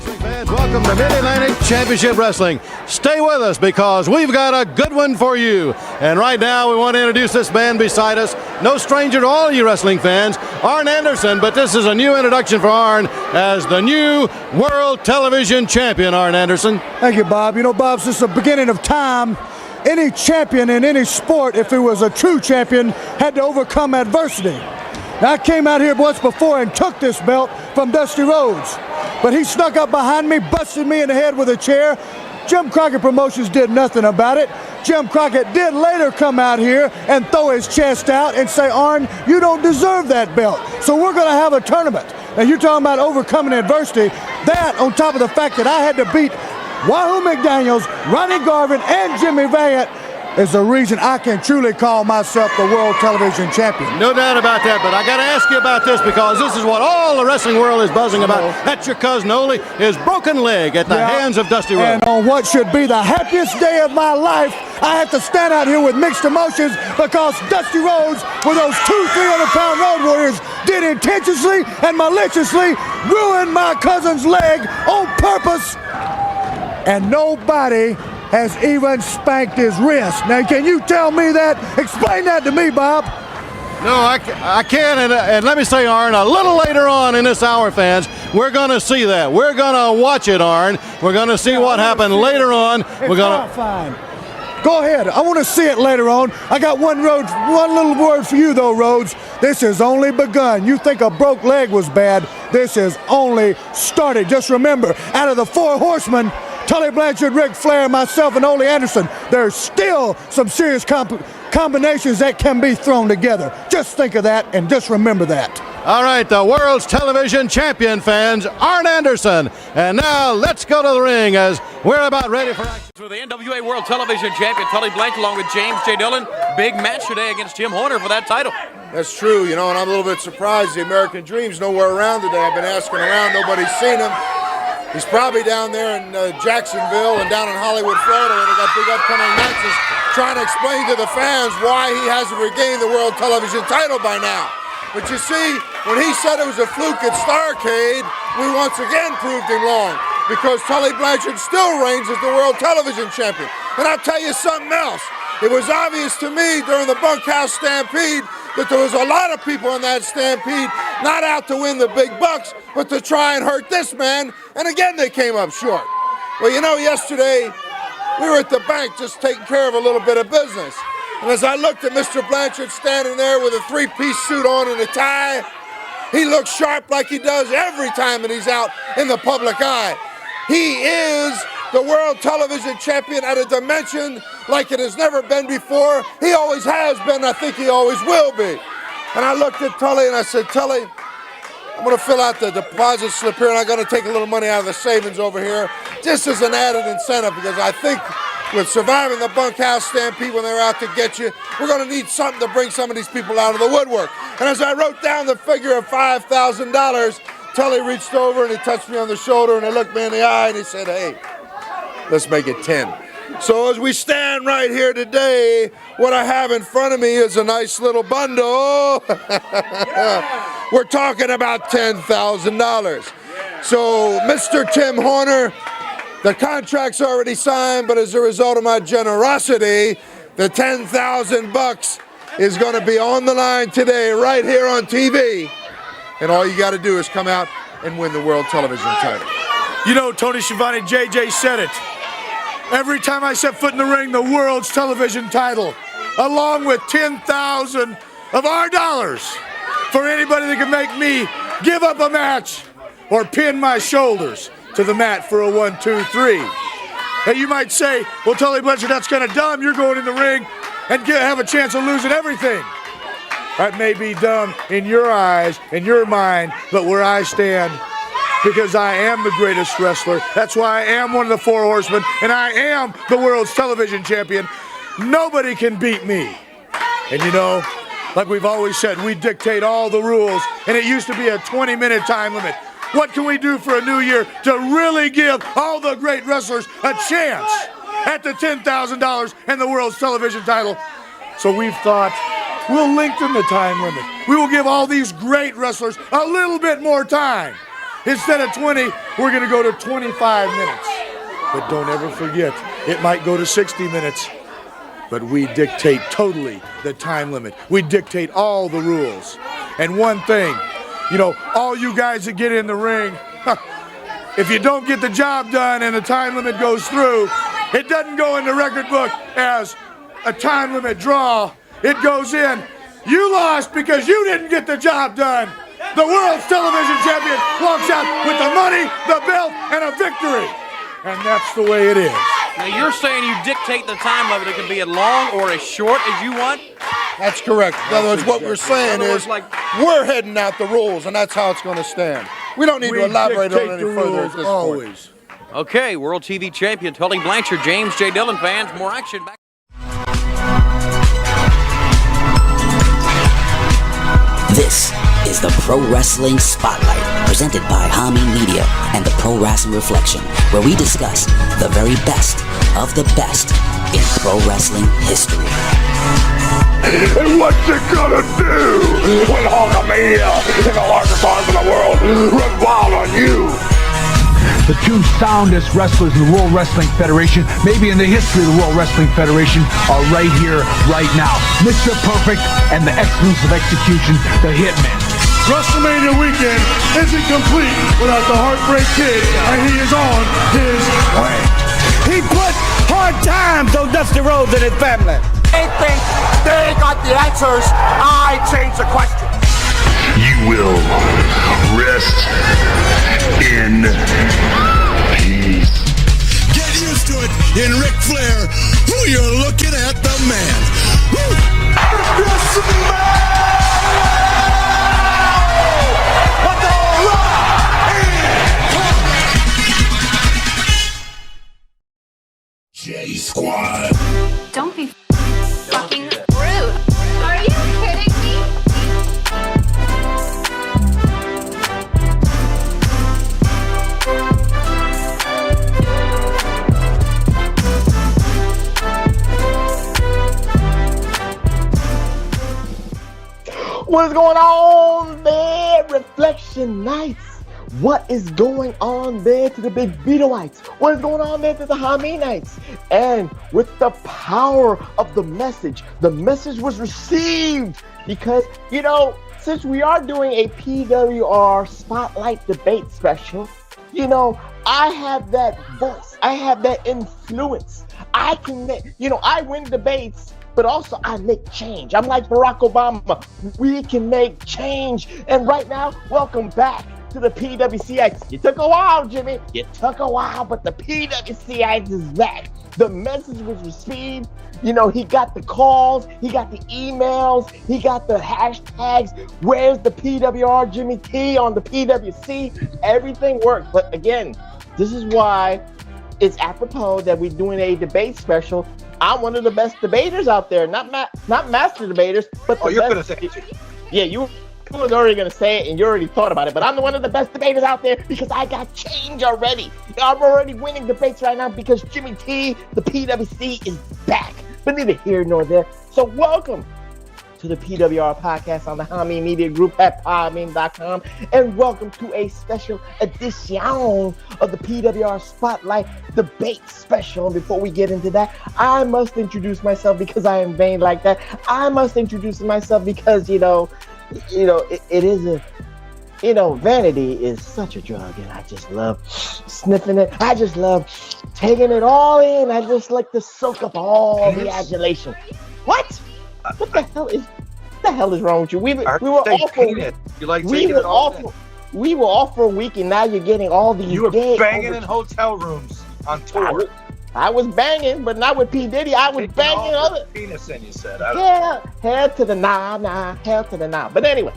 Fans, welcome to Mid-Atlantic Championship Wrestling. Stay with us because we've got a good one for you. And right now we want to introduce this man beside us. No stranger to all you wrestling fans, Arn Anderson, but this is a new introduction for Arn as the new World Television Champion, Arn Anderson. Thank you, Bob. You know, Bob, since the beginning of time, any champion in any sport, if he was a true champion, had to overcome adversity. Now, I came out here once before and took this belt from Dusty Rhodes, but he snuck up behind me, busted me in the head with a chair. Jim Crockett Promotions did nothing about it. Jim Crockett did later come out here and throw his chest out and say, Arn, you don't deserve that belt. So we're going to have a tournament. Now, you're talking about overcoming adversity. That, on top of the fact that I had to beat Wahoo McDaniels, Ronnie Garvin, and Jimmy Valiant, is the reason I can truly call myself the World Television Champion. No doubt about that, but I got to ask you about this because this is what all the wrestling world is buzzing about. That's your cousin Ole, his broken leg at the hands of Dusty Rhodes. And on what should be the happiest day of my life, I have to stand out here with mixed emotions because Dusty Rhodes, with those 300-pound Road Warriors, did intentionally and maliciously ruin my cousin's leg on purpose. And nobody has even spanked his wrist. Now, can you tell me that? Explain that to me, Bob. No, I can't, and let me say, Arn, a little later on in this hour, fans, we're going to see that. We're going to watch it, Arn. We're going to see what happened later on. We're going to... Fine. Go ahead. I want to see it later on. I got one little word for you, though, Rhodes. This has only begun. You think a broke leg was bad. This has only started. Just remember, out of the four horsemen, Tully, Blanchard, Ric Flair, myself, and Ole Anderson, there's still some serious combinations that can be thrown together. Just think of that and just remember that. All right, the world's television champion, fans, Arn Anderson. And now let's go to the ring as we're about ready for action. For the NWA World Television Champion, Tully Blanchard, along with James J. Dillon. Big match today against Tim Horner for that title. That's true, you know, and I'm a little bit surprised the American Dream's nowhere around today. I've been asking around, nobody's seen him. He's probably down there in Jacksonville and down in Hollywood, Florida, where they got big upcoming matches, trying to explain to the fans why he hasn't regained the World Television title by now. But you see, when he said it was a fluke at Starrcade, we once again proved him wrong, because Tully Blanchard still reigns as the World Television Champion. And I'll tell you something else. It was obvious to me during the Bunkhouse Stampede that there was a lot of people in that stampede not out to win the big bucks, but to try and hurt this man, and again they came up short. Well, you know, yesterday we were at the bank just taking care of a little bit of business, and as I looked at Mr. Blanchard standing there with a three-piece suit on and a tie, he looks sharp like he does every time that he's out in the public eye. He is the World Television Champion at a dimension like it has never been before. He always has been, I think he always will be. And I looked at Tully and I said, Tully, I'm going to fill out the deposit slip here and I'm going to take a little money out of the savings over here just as an added incentive, because I think with surviving the Bunkhouse Stampede when they're out to get you, we're going to need something to bring some of these people out of the woodwork. And as I wrote down the figure of $5,000, Tully reached over and he touched me on the shoulder and he looked me in the eye and he said, hey, let's make it 10. So as we stand right here today, what I have in front of me is a nice little bundle. We're talking about $10,000. So Mr. Tim Horner, the contract's already signed, but as a result of my generosity, the $10,000 is going to be on the line today right here on TV. And all you got to do is come out and win the World Television title. You know, Tony Schiavone, JJ said it. Every time I set foot in the ring, the world's television title, along with 10,000 of our dollars for anybody that can make me give up a match or pin my shoulders to the mat for a 1, 2, 3. And you might say, well, Tully Blanchard, that's kind of dumb. You're going in the ring and have a chance of losing everything. That may be dumb in your eyes, in your mind, but where I stand, because I am the greatest wrestler. That's why I am one of the four horsemen, and I am the world's television champion. Nobody can beat me. And you know, like we've always said, we dictate all the rules, and it used to be a 20-minute time limit. What can we do for a new year to really give all the great wrestlers a chance at the $10,000 and the world's television title? So we've thought, we'll lengthen the time limit. We will give all these great wrestlers a little bit more time. Instead of 20, we're going to go to 25 minutes. But don't ever forget, it might go to 60 minutes. But we dictate totally the time limit. We dictate all the rules. And one thing, you know, all you guys that get in the ring, if you don't get the job done and the time limit goes through, it doesn't go in the record book as a time limit draw. It goes in, you lost because you didn't get the job done. The world's television champion walks out with the money, the belt, and a victory. And that's the way it is. Now you're saying you dictate the time limit. It can be as long or as short as you want? That's correct. In other words, what we're saying is we're heading out the rules, and that's how it's going to stand. We don't need to elaborate on it any further at this point. Okay, World TV Champion Tully Blanchard, James J. Dillon fans, more action back. This is the Pro Wrestling Spotlight, presented by Hami Media and the Pro Wrestling Reflection, where we discuss the very best of the best in pro wrestling history. And what's it gonna do when Hulkamania and the largest arms in the world run wild on you? The two soundest wrestlers in the World Wrestling Federation, maybe in the history of the World Wrestling Federation, are right here, right now. Mr. Perfect and the excellence of execution, the Hitman. WrestleMania weekend isn't complete without the Heartbreak Kid, and he is on his way. He put hard times on Dusty Rhodes and his family. They think they got the answers. I change the question. You will rest in peace. Get used to it in Ric Flair. Who you're looking at, the man. J Squad. Don't be fucking rude. Are you kidding me? What is going on there, Reflection Nights? What is going on there to the Big Vitoites? What is going on there to the Hami Nights? And with the power of the message was received because, you know, since we are doing a PWR Spotlight Debate special, you know, I have that voice. I have that influence. I can, you know, I win debates, but also I make change. I'm like Barack Obama. We can make change. And right now, welcome back to the PWCX. You took a while, Jimmy. You took a while, but the PWCX is back. The message was received. You know, he got the calls, he got the emails, he got the hashtags. Where's the PWR Jimmy T on the PWC? Everything worked. But again, this is why it's apropos that we're doing a debate special. I'm one of the best debaters out there, not master debaters, but the you're best. gonna say it. Yeah, you was already going to say it and you already thought about it, but I'm one of the best debaters out there because I got change already. I'm already winning debates right now because Jimmy T, the PWC, is back. But neither here nor there. So welcome to the PWR podcast on the Hami Media Group at podbean.com, and welcome to a special edition of the PWR Spotlight Debate Special. And before we get into that, I must introduce myself because I am vain like that. I must introduce myself because, it is a, vanity is such a drug, and I just love sniffing it. I just love taking it all in. I just like to soak up all the adulation. What? What the hell is wrong with you? We were off for a week, and now you're getting all these. You were banging in hotel rooms on tour. I was banging, but not with P. Diddy. I was banging other penis in. You said, hell to the nah, hell to the nah. But anyway,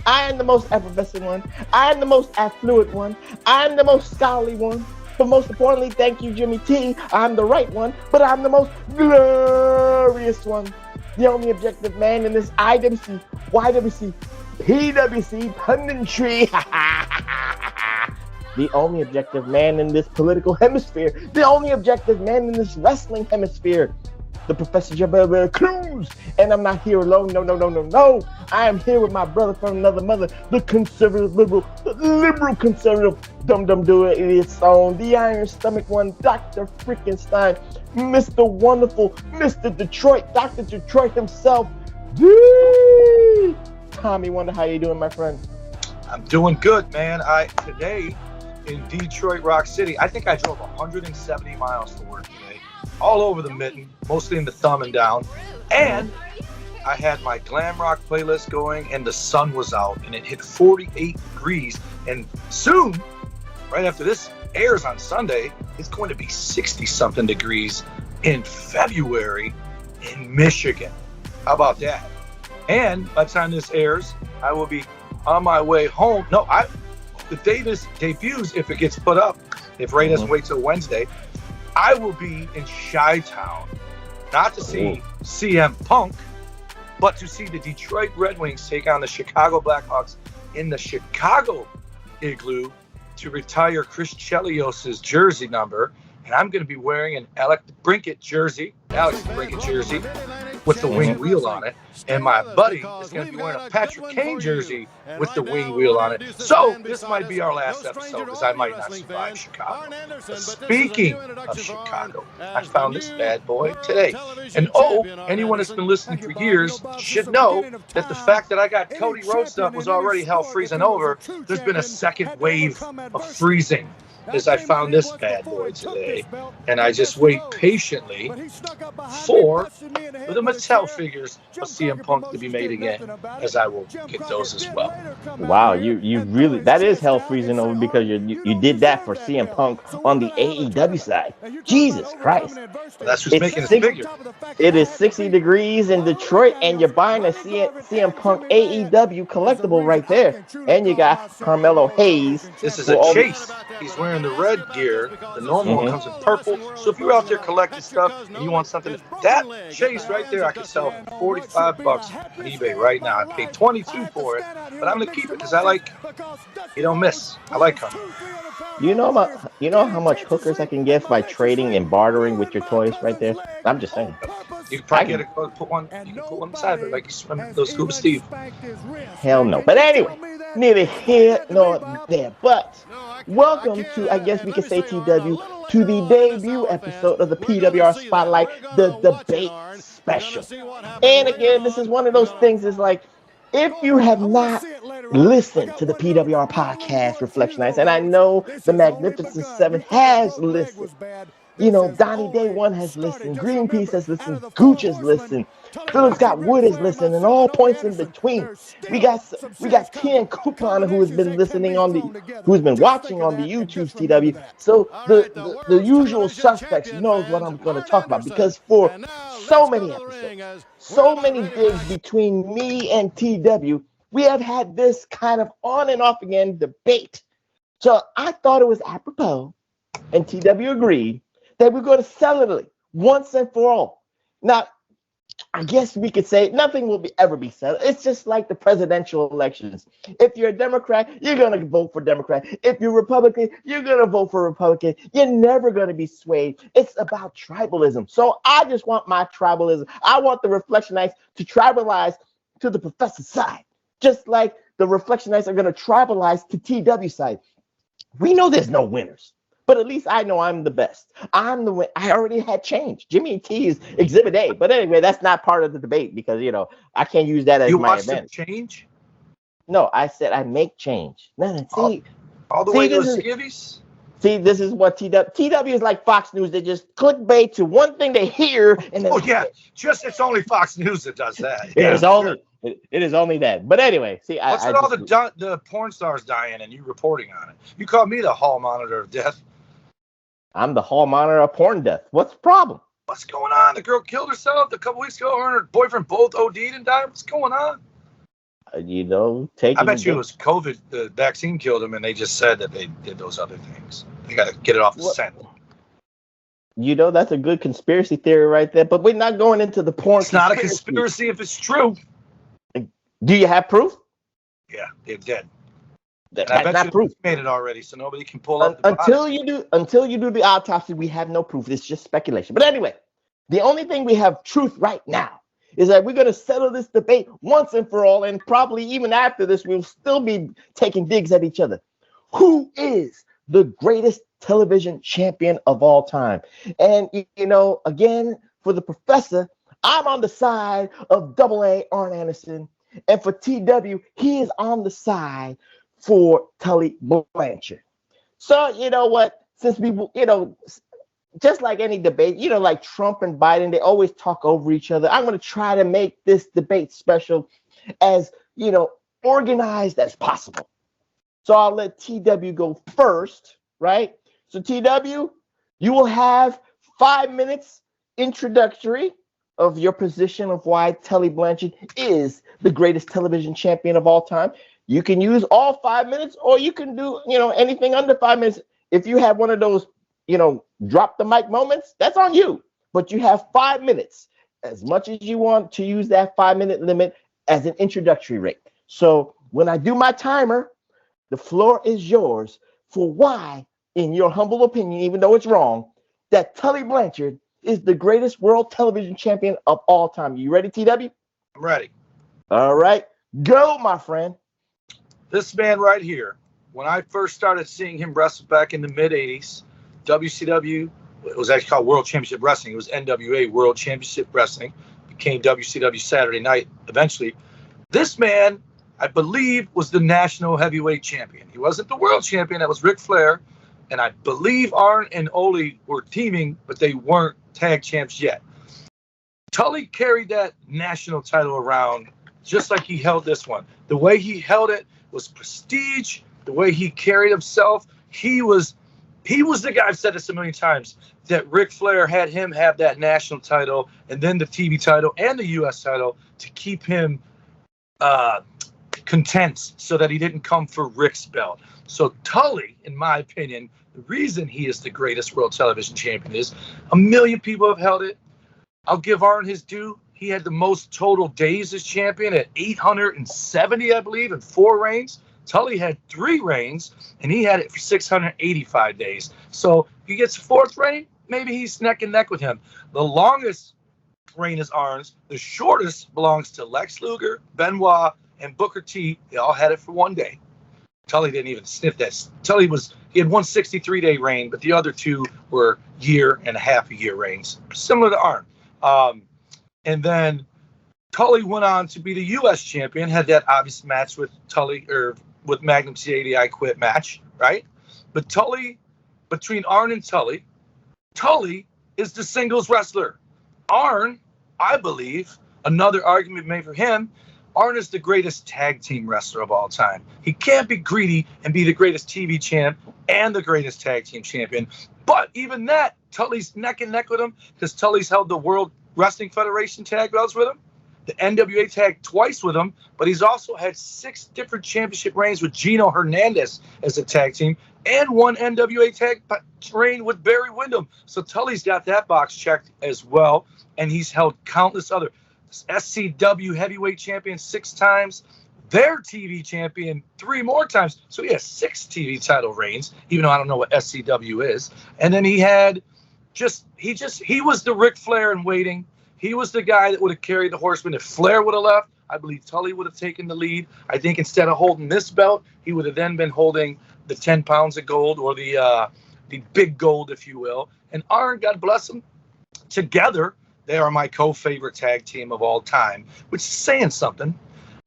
I am the most effervescent one. I am the most affluent one. I am the most scholarly one. But most importantly, thank you, Jimmy T. I'm the right one, but I'm the most glorious one. The only objective man in this IWC, YWC, PWC punditry. The only objective man in this political hemisphere. The only objective man in this wrestling hemisphere. the Professor Jabba Cruz, and I'm not here alone. No. I am here with my brother from another mother, the conservative liberal, the liberal conservative, dum doer idiot's own, the Iron Stomach one, Dr. Freaking Stein, Mr. Wonderful, Mr. Detroit, Dr. Detroit himself. Tommy Wonder, how you doing, my friend? I'm doing good, man. Today in Detroit Rock City, I think I drove 170 miles to work today, all over the mitten, mostly in the thumb and down, and I had my glam rock playlist going, and the sun was out, and it hit 48 degrees, and soon, right after this airs on Sunday, it's going to be 60-something degrees in February in Michigan. How about that? And by the time this airs, I will be on my way home. The day this debuts, if it gets put up, if Ray doesn't wait till Wednesday, I will be in Chi-Town, not to see CM Punk, but to see the Detroit Red Wings take on the Chicago Blackhawks in the Chicago Igloo to retire Chris Chelios's jersey number. And I'm going to be wearing an Alex Brinket jersey with the wing wheel on it. And my buddy is going to be wearing a Patrick Kane jersey with the wing wheel on it. So this might be our last episode because I might not survive Chicago. But speaking of Chicago, I found this bad boy today. And anyone that's been listening for years should know that the fact that I got Cody Rhodes stuff was already hell freezing over. There's been a second wave of freezing as I found this bad boy today, and I just wait patiently for the Mattel figures of CM Punk to be made again, as I will get those as well. Wow, you really, that is hell freezing over because you did that for CM Punk on the AEW side. Jesus Christ. Well, that's who's making his figure. It is 60 degrees in Detroit, and you're buying a CM Punk AEW collectible right there. And you got Carmelo Hayes. This is a chase. He's wearing the red gear. The normal one comes in purple. So if you're out there collecting stuff and you want something, that chase right there I could sell for $45 on eBay right now. I paid $22 for it, but I'm gonna keep it because I like, you don't miss. I like them. You know how much hookers I can get by trading and bartering with your toys right there? I'm just saying. You can probably put one beside it, like you swim those Scuba Steve. Hell no. But anyway, neither here nor there. But welcome to, I guess we could say, TW, to the debut episode of the PWR Spotlight, the debate special. And again, this is one of those things is like, if you have not listened to the PWR podcast, Reflection Nights, and I know the Magnificent Seven has listened, you know, Donnie Day One has listened, Greenpeace has listened, Gooch has listened, Philip Scott Wood has listened, and all points in between. We got Ken Coupon who has been listening who's been watching on the YouTube TW. So the usual suspects knows what I'm going to talk about, because for so many episodes, so many digs between me and TW, we have had this kind of on and off again debate. So I thought it was apropos, and TW agreed, that we're going to settle it once and for all. Now, I guess we could say nothing will ever be settled. It's just like the presidential elections. If you're a Democrat, you're going to vote for Democrat. If you're Republican, you're going to vote for Republican. You're never going to be swayed. It's about tribalism. So I just want my tribalism. I want the Reflectionites to tribalize to the Professor side, just like the Reflectionites are going to tribalize to TW side. We know there's no winners. But at least I know I'm the best. I'm the win. I already had change. Jimmy T is Exhibit A. But anyway, that's not part of the debate because, you know, I can't use that as my advantage. You change? No, I said I make change. No, see. All the way to the skivvies? See, this is what TW is like Fox News. They just clickbait to one thing they hear. And then it's only Fox News that does that. It is only that. But anyway, see, what's with all the porn stars dying and you reporting on it? You call me the hall monitor of death. I'm the hall monitor of porn death. What's the problem? What's going on? The girl killed herself a couple weeks ago. Her and her boyfriend both OD'd and died. What's going on? You know, I bet you it was COVID. The vaccine killed him, and they just said that they did those other things. They got to get it off the scent. You know, that's a good conspiracy theory right there. But we're not going into the porn. It's not a conspiracy if it's true. Do you have proof? Yeah, they're dead. That's not proof. Made it already, so nobody can pull up. Until you do the autopsy, we have no proof. It's just speculation. But anyway, The only thing we have truth right now is that we're going to settle this debate once and for all, and probably even after this, we'll still be taking digs at each other. Who is the greatest television champion of all time? And, you know, again, for the professor, I'm on the side of AA Arn Anderson. And for TW, he is on the side for Tully Blanchard. So, you know what? Since we, you know, just like any debate, you know, like Trump and Biden, they always talk over each other. I'm going to try to make this debate special, as, you know, organized as possible. So I'll let TW go first, right? So TW, you will have 5 minutes introductory of your position of why Tully Blanchard is the greatest television champion of all time. You can use all 5 minutes, or you can do, you know, anything under 5 minutes. If you have one of those, you know, drop the mic moments, that's on you. But you have 5 minutes, as much as you want to use that 5 minute limit as an introductory rate. So when I do my timer, the floor is yours for why, in your humble opinion, even though it's wrong, that Tully Blanchard is the greatest world television champion of all time. You ready, TW? I'm ready. All right. Go, my friend. This man right here, when I first started seeing him wrestle back in the mid-'80s, WCW, it was actually called World Championship Wrestling. It was NWA World Championship Wrestling. Became WCW Saturday Night eventually. This man, I believe, was the national heavyweight champion. He wasn't the world champion. That was Ric Flair. And I believe Arn and Ole were teaming, but they weren't tag champs yet. Tully carried that national title around just like he held this one. The way he held it was prestige. The way he carried himself, he was the guy, I've said this a million times, that Ric Flair had him have that national title and then the TV title and the U.S. title to keep him content so that he didn't come for Ric's belt. So Tully, in my opinion, the reason he is the greatest world television champion is 1 million people have held it. I'll give Arn his due. He had the most total days as champion at 870, I believe, in 4 reigns. Tully had 3 reigns, and he had it for 685 days. So he gets a 4th reign, maybe he's neck and neck with him. The longest reign is Arn's. The shortest belongs to Lex Luger, Benoit, and Booker T. They all had it for 1 day. Tully didn't even sniff that. He had 1 63-day reign, but the other 2 were year and a half a year reigns, similar to Arn. And then Tully went on to be the U.S. champion, had that obvious match with Tully, or with Magnum TA, I Quit match, right? But Tully, between Arn and Tully is the singles wrestler. Arn, I believe, another argument made for him, Arn is the greatest tag team wrestler of all time. He can't be greedy and be the greatest TV champ and the greatest tag team champion. But even that, Tully's neck and neck with him, because Tully's held the World Wrestling Federation tag belts with him, the NWA tag twice with him, but he's also had 6 different championship reigns with Gino Hernandez as a tag team and 1 NWA tag reign with Barry Windham. So Tully's got that box checked as well, and he's held countless other SCW heavyweight champion 6 times, their TV champion 3 more times. So he has 6 TV title reigns, even though I don't know what SCW is. And then he had he was the Ric Flair in waiting. He was the guy that would have carried the Horseman. If Flair would have left, I believe Tully would have taken the lead. I think instead of holding this belt, he would have then been holding the 10 pounds of gold, or the big gold, if you will. And Arn, God bless him, together, they are my co-favorite tag team of all time, which is saying something.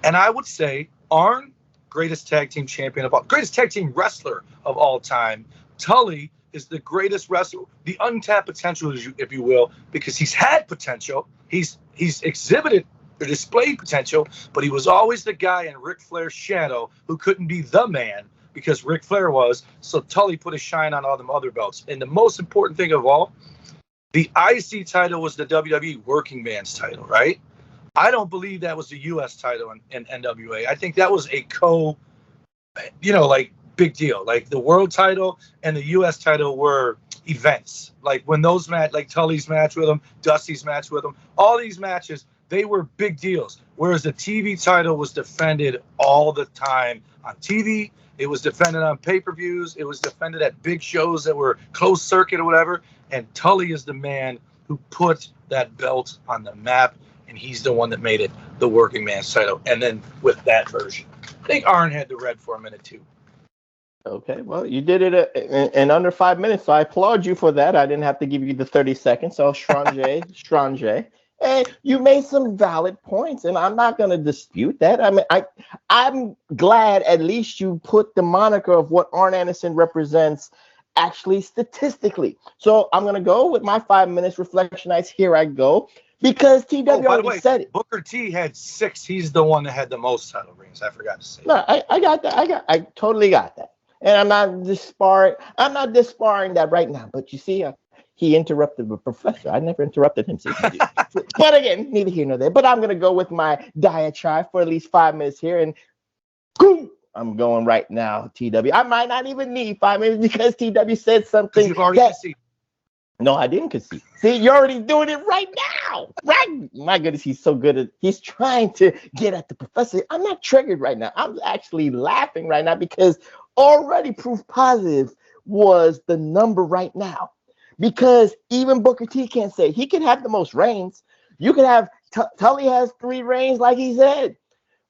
And I would say Arn, greatest tag team champion of all, greatest tag team wrestler of all time. Tully is the greatest wrestler, the untapped potential, if you will, because he's had potential. He's exhibited or displayed potential, but he was always the guy in Ric Flair's shadow who couldn't be the man because Ric Flair was. So Tully put a shine on all them other belts. And the most important thing of all, the IC title was the WWE Working Man's title, right? I don't believe that was the U.S. title in NWA. I think that was a big deal. Like the world title and the U.S. title were events. Like when those like Tully's match with him, Dusty's match with him, all these matches, they were big deals. Whereas the TV title was defended all the time on TV. It was defended on pay-per-views. It was defended at big shows that were closed circuit or whatever. And Tully is the man who put that belt on the map, and he's the one that made it the working man's title. And then with that version, I think Arn had the red for a minute too. Okay, well, you did it in under 5 minutes, so I applaud you for that. I didn't have to give you the 30 seconds, so strange. And you made some valid points, and I'm not going to dispute that. I mean, I'm glad at least you put the moniker of what Arn Anderson represents actually statistically. So I'm going to go with my 5 minutes reflection nights. Here I go. Because TW already said it. Booker T had 6. He's the one that had the most title reigns. I forgot to say. No, I got that. I totally got that. And I'm not disparring that right now. But you see, he interrupted the professor. I never interrupted him. But again, neither here nor there. But I'm going to go with my diatribe for at least 5 minutes here. And boom, I'm going right now, TW. I might not even need 5 minutes because TW said something. You've already conceded. No, I didn't concede. See, you're already doing it right now. Right? My goodness, he's so good at. He's trying to get at the professor. I'm not triggered right now. I'm actually laughing right now because already proof positive was the number right now. Because even Booker T can't say he can have the most reigns. You can have Tully has 3 reigns, like he said.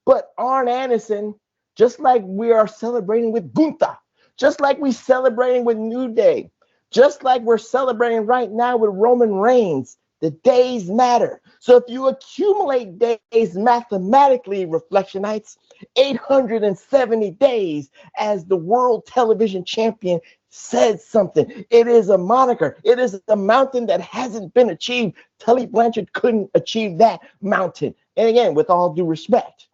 But Arn Anderson, just like we are celebrating with Gunther, just like we're celebrating with New Day, just like we're celebrating right now with Roman Reigns, the days matter. So if you accumulate days mathematically, Reflectionites, 870 days as the world television champion said something. It is a moniker. It is a mountain that hasn't been achieved. Tully Blanchard couldn't achieve that mountain. And again, with all due respect,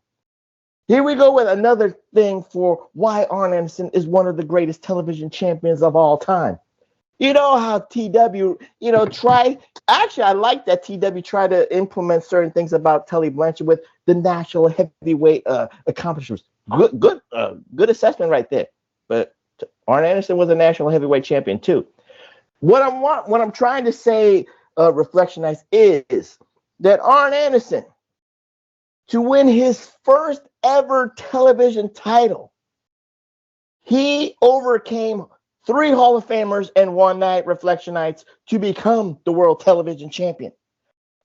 here we go with another thing for why Arn Anderson is one of the greatest television champions of all time. You know how TW, actually, I like that TW tried to implement certain things about Tully Blanchard with the national heavyweight accomplishments. Good assessment right there. But Arn Anderson was a national heavyweight champion too. What I'm trying to say, Reflectionites, is that Arn Anderson, to win his first ever television title, he overcame 3 Hall of Famers in one night, Reflectionites, to become the world television champion.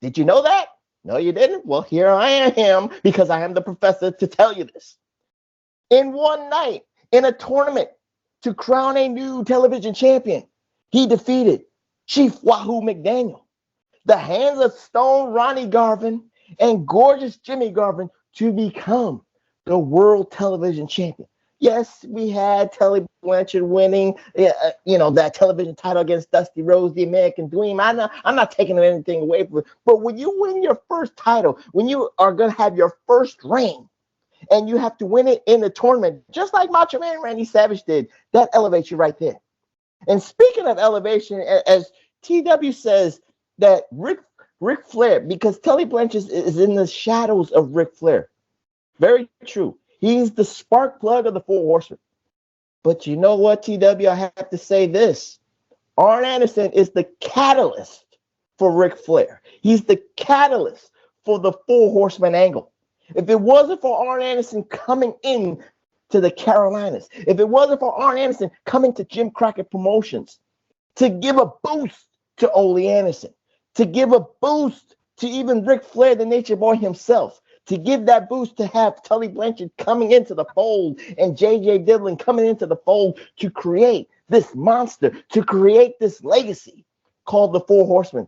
Did you know that? No, you didn't? Well, here I am, because I am the professor to tell you this. In one night, in a tournament to crown a new television champion, he defeated Chief Wahoo McDaniel, the Hands of Stone Ronnie Garvin, and Gorgeous Jimmy Garvin to become the world television champion. Yes, we had Tully Blanchard winning, that television title against Dusty Rhodes, the American Dream. I'm not taking anything away from it. But when you win your first title, when you are going to have your first reign, and you have to win it in the tournament, just like Macho Man Randy Savage did, that elevates you right there. And speaking of elevation, as TW says, that Ric Flair, because Tully Blanchard is in the shadows of Ric Flair. Very true. He's the spark plug of the 4 Horsemen. But you know what, TW? I have to say this. Arn Anderson is the catalyst for Ric Flair. He's the catalyst for the 4 Horsemen angle. If it wasn't for Arn Anderson coming in to the Carolinas, if it wasn't for Arn Anderson coming to Jim Crockett Promotions to give a boost to Ole Anderson, to give a boost to even Ric Flair, the Nature Boy himself, to give that boost to have Tully Blanchard coming into the fold and J.J. Dillon coming into the fold to create this monster, to create this legacy called the 4 Horsemen.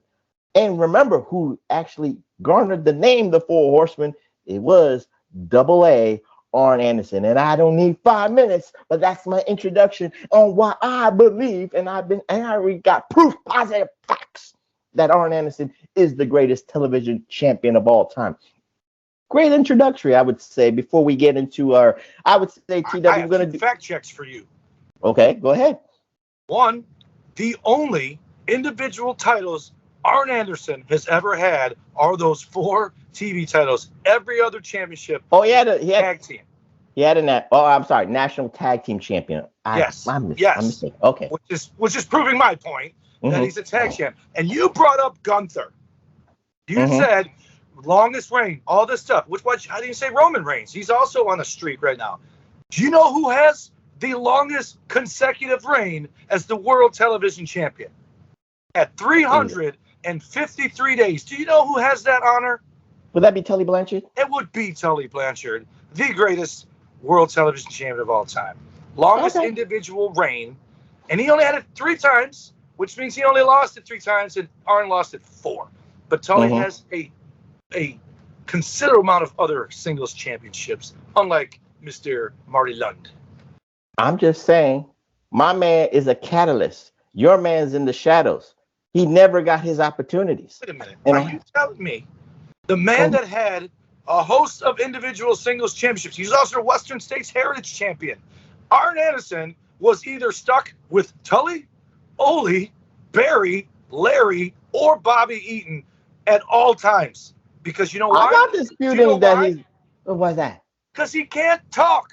And remember who actually garnered the name the 4 Horsemen. It was AA Arn Anderson. And I don't need 5 minutes, but that's my introduction on why I believe, and I already got proof, positive facts, that Arn Anderson is the greatest television champion of all time. Great introductory, I would say, before we get into our, I would say, TW, I have 2 fact checks for you. Okay, go ahead. 1, the only individual titles Arn Anderson has ever had are those 4 TV titles. Every other championship. Oh, he had tag team. He had national tag team champion. Yes. I'm mistaken. Okay. Which is proving my point that he's a tag champ. And you brought up Gunther. You said longest reign, all this stuff. How do you say Roman Reigns? He's also on a streak right now. Do you know who has the longest consecutive reign as the world television champion? At 300 153 days. Do you know who has that honor? Would that be Tully Blanchard? It would be Tully Blanchard, the greatest world television champion of all time. Longest individual reign, and he only had it 3 times, which means he only lost it 3 times, and Arn lost it 4. But Tully has a considerable amount of other singles championships, unlike Mr. Marty Lund. I'm just saying, my man is a catalyst. Your man's in the shadows. He never got his opportunities. Wait a minute. Are you telling me the man that had a host of individual singles championships, he's also a Western States Heritage Champion, Arn Anderson was either stuck with Tully, Ole, Barry, Larry, or Bobby Eaton at all times? Because you know why? I'm not disputing that he's... What was that? Because he can't talk.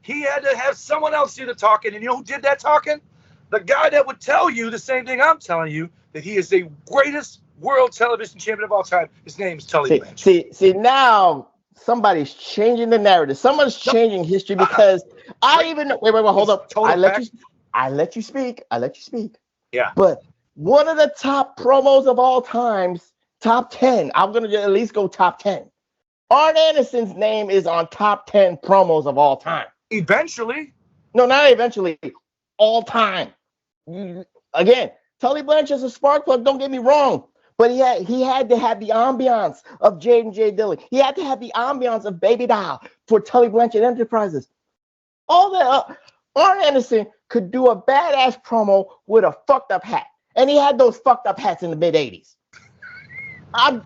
He had to have someone else do the talking. And you know who did that talking? The guy that would tell you the same thing I'm telling you, that he is the greatest world television champion of all time. His name is Tully Blanchard. See, now somebody's changing the narrative. Someone's changing history because wait, hold up. I let you speak. Yeah. But one of the top promos of all times, top 10. I'm gonna at least go top 10. Arn Anderson's name is on top 10 promos of all time. Eventually. No, not eventually. All time. Again, Tully Blanchard's a spark plug, don't get me wrong. But he had to have the ambiance of J&J Dillon. He had to have the ambiance of Baby Doll for Tully Blanchard Enterprises. All that Arn Anderson could do a badass promo with a fucked up hat. And he had those fucked up hats in the mid-80s. I was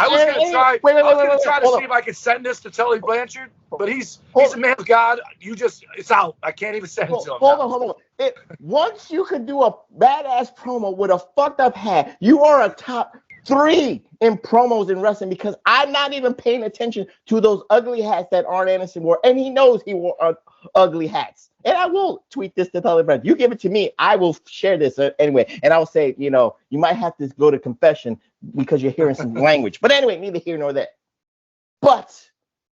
going to try to see if I could send this to Tully Blanchard, but he's a man of God. It's out. I can't even send it to him. Hold on. Once you could do a badass promo with a fucked up hat, you are a top 3 in promos in wrestling because I'm not even paying attention to those ugly hats that Arn Anderson wore, and he knows he wore ugly hats. And I will tweet this to Tully Blanchard. You give it to me, I will share this anyway. And I'll say, you might have to go to confession because you're hearing some language. But anyway, neither here nor there. But,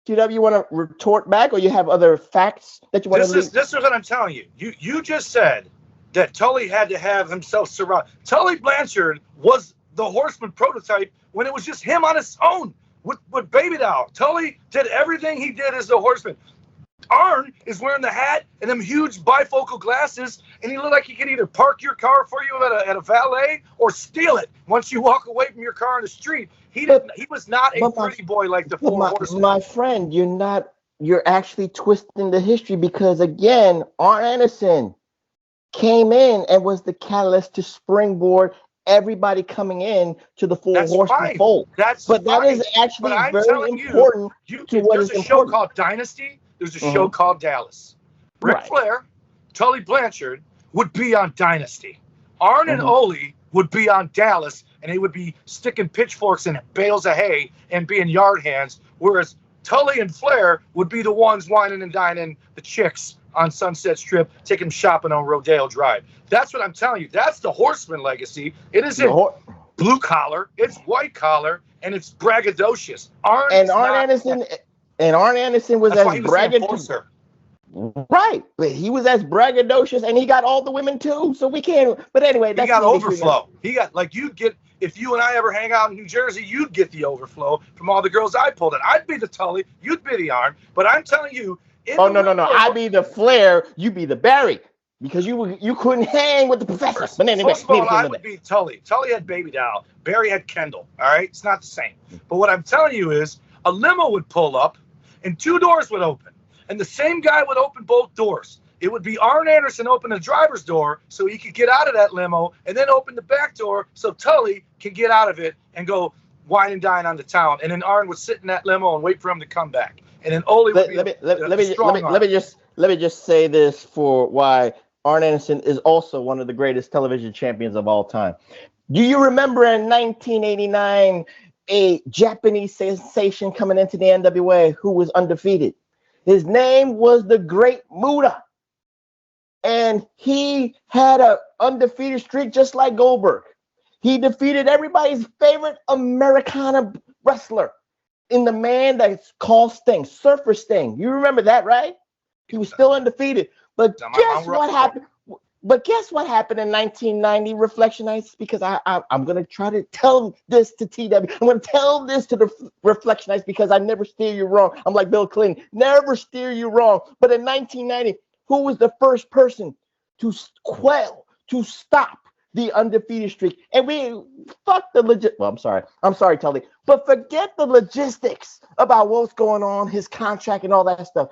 TW, you want to retort back or you have other facts that you want to leave? This is what I'm telling you. You just said that Tully had to have himself surrounded. Tully Blanchard was the Horseman prototype when it was just him on his own with Baby Doll. Tully did everything he did as the Horseman. Arn is wearing the hat and them huge bifocal glasses, and he looked like he could either park your car for you at a valet or steal it once you walk away from your car in the street. He was not a pretty boy like the Four Horsemen. My friend, you're actually twisting the history because again, Arn Anderson came in and was the catalyst to springboard everybody coming in to the Four Horsemen fold. That is actually very important to what is important. There's a show called Dynasty. There's a show called Dallas. Ric Flair, Tully Blanchard would be on Dynasty. Arn and Ole would be on Dallas, and they would be sticking pitchforks in bales of hay and being yard hands, whereas Tully and Flair would be the ones whining and dining the chicks on Sunset Strip, taking them shopping on Rodeo Drive. That's what I'm telling you. That's the Horseman legacy. It isn't blue collar. It's white collar, and it's braggadocious. Arn Anderson was as braggadocious. Right, but he was as braggadocious, and he got all the women too. So we can't. But anyway, he got overflow. He got you'd get if you and I ever hang out in New Jersey, you'd get the overflow from all the girls I pulled in. I'd be the Tully, you'd be the Arn. But I'm telling you, no, I'd be the Flair, you'd be the Barry. Because you couldn't hang with the professor. But anyway, first of all, I would be Tully. Tully had Baby Doll. Barry had Kendall. All right, it's not the same. But what I'm telling you is, a limo would pull up, and 2 doors would open, and the same guy would open both doors. It would be Arn Anderson open the driver's door so he could get out of that limo, and then open the back door so Tully can get out of it and go wine and dine on the town. And then Arn would sit in that limo and wait for him to come back. And then Ole would let me just say this for why Arn Anderson is also one of the greatest television champions of all time. Do you remember in 1989 a Japanese sensation coming into the NWA who was undefeated? His name was the Great Muta. And he had an undefeated streak just like Goldberg. He defeated everybody's favorite Americana wrestler in the man that's called Sting, Surfer Sting. You remember that, right? He was still undefeated. But guess what happened? But guess what happened in 1990 Reflection Nights? Because I'm going to try to tell this to TW. I'm going to tell this to the Reflection Nights because I never steer you wrong. I'm like Bill Clinton, never steer you wrong. But in 1990, who was the first person to stop the undefeated streak? And we fuck the legit. Well, I'm sorry, Tully. But forget the logistics about what's going on, his contract and all that stuff.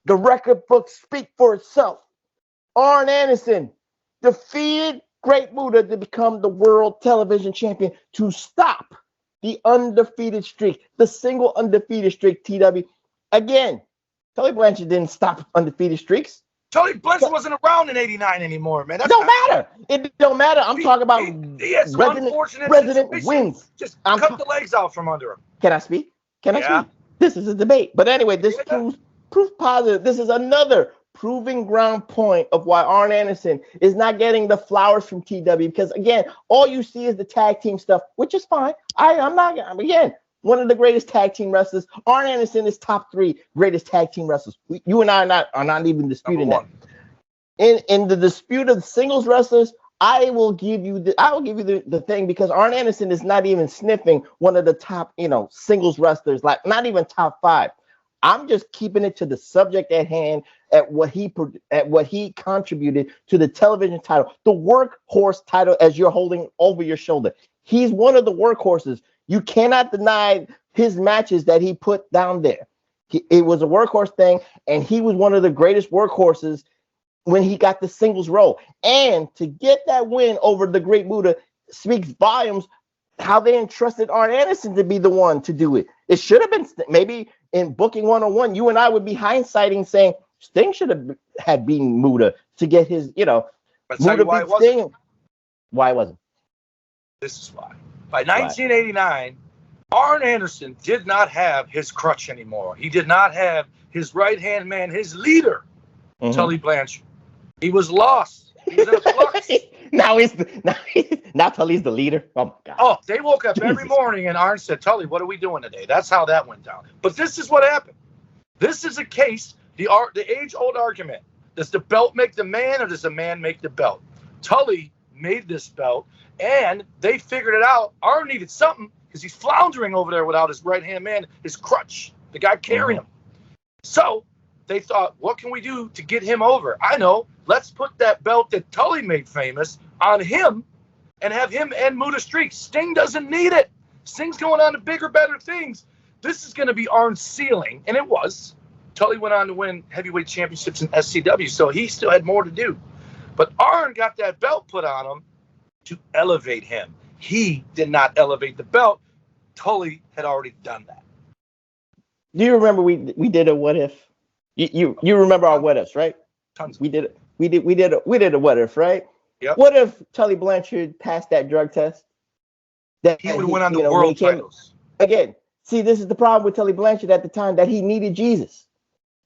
The record books speak for itself. Arn Anderson defeated Great Muta to become the world television champion to stop the undefeated streak, the single undefeated streak, TW. Again, Tully Blanchard didn't stop undefeated streaks. Tully Blanchard wasn't around in '89 anymore, man. It don't matter. It don't matter. I'm talking about he had some unfortunate wins. Just cut the legs out from under him. Can I speak? Can I speak? This is a debate. But anyway, this proves positive. This is another proving ground point of why Arn Anderson is not getting the flowers from TW, because again, all you see is the tag team stuff, which is fine. I'm one of the greatest tag team wrestlers. Arn Anderson is top 3 greatest tag team wrestlers. You and I are not even disputing that. In the dispute of the singles wrestlers, I will give you the thing, because Arn Anderson is not even sniffing one of the top, singles wrestlers, like not even top 5. I'm just keeping it to the subject at hand, at what he contributed to the television title, the workhorse title, as you're holding over your shoulder. He's one of the workhorses. You cannot deny his matches that he put down there. It was a workhorse thing, and he was one of the greatest workhorses when he got the singles role. And to get that win over the Great Muta speaks volumes how they entrusted Arn Anderson to be the one to do it. It should have been maybe in Booking 101, you and I would be hindsighting saying Sting should have had beaten Muta to get his, Muta why beat Sting. Why wasn't? This is why. By 1989, Arn Anderson did not have his crutch anymore. He did not have his right-hand man, his leader, Tully Blanchard. He was lost. He was in a flux. Now Tully's the leader. Oh my God. Oh, they woke up every morning and Arn said, Tully, what are we doing today? That's how that went down. But this is what happened. This is a case, the age-old argument. Does the belt make the man, or does the man make the belt? Tully made this belt, and they figured it out. Arn needed something because he's floundering over there without his right-hand man, his crutch, the guy carrying him. So they thought, what can we do to get him over? I know. Let's put that belt that Tully made famous on him and have him end Muta streak. Sting doesn't need it. Sting's going on to bigger, better things. This is going to be Arn's ceiling, and it was. Tully went on to win heavyweight championships in SCW, so he still had more to do. But Arn got that belt put on him to elevate him. He did not elevate the belt. Tully had already done that. Do you remember we did a what if? You remember our what ifs, right? Tons. We did a what if, right? Yep. What if Tully Blanchard passed that drug test? That he would win on the world titles. Again, see, this is the problem with Tully Blanchard at the time, that he needed Jesus.